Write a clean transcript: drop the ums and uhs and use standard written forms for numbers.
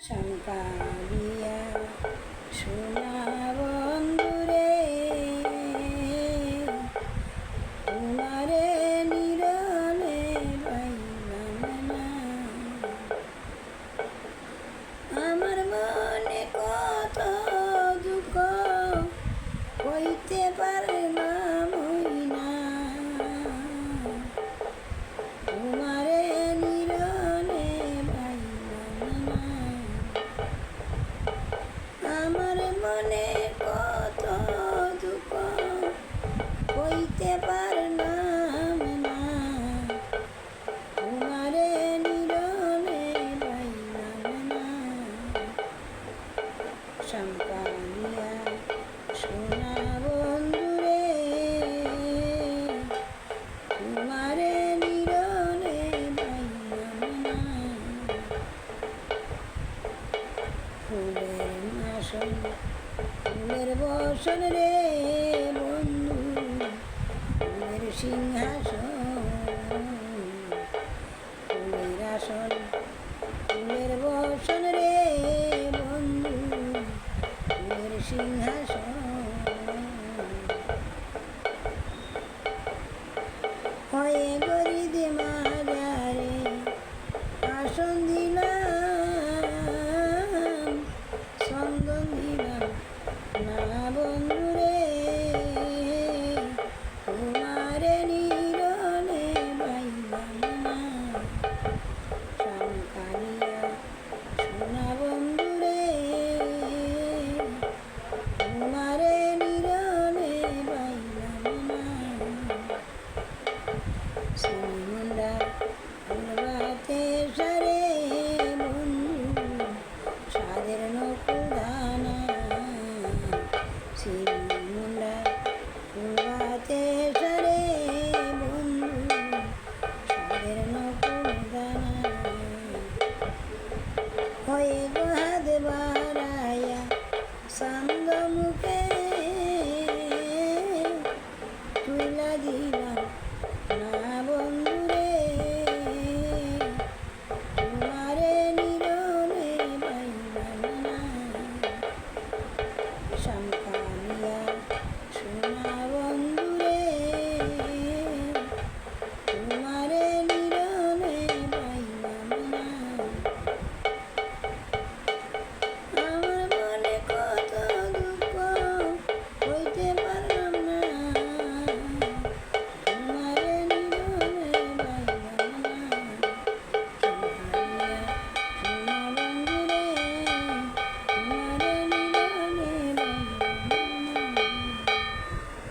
শঙ্কারিয়া সোনা বন্ধুরে তোমারে নিরলে পাইলাম না। আমার মনে কত দুঃখ কইতে পারলাম না। তোমারে নিরলে পাইলাম না। আমার মনে কত দুঃখ কইতে পারলাম না। তোমারে নিরলে পাইলাম না। শঙ্কারিয়া সোনা বন্ধুরে তোমারে নিরলে পাইলাম না। ফুলের আসন ফুলের বসন রে বন্ধু, ফুলের সিংহাসন ফুলের আসন ফুলের বসন রে বন্ধু, ফুলের সিংহাসন হয়ে গরিদে মাজারে আসন দিলাম, চন্দন দিলাম না বন্ধুরে। তোমারে নিরলে পাইলাম না। শঙ্কারিয়া সোনা বন্ধুরে তোমারে নিরলে পাইলাম না। শ্রীমুন্ডা ফুলবাতে সারে বন্ধু, সাদের নকুল দানা। শ্রীমুন্ডা ফুলবাতে সারে বন্ধু, সাদের নকুল দানা। হয়ে গোহাদ বারায়া সান্দ মুখে তুইলা দিলা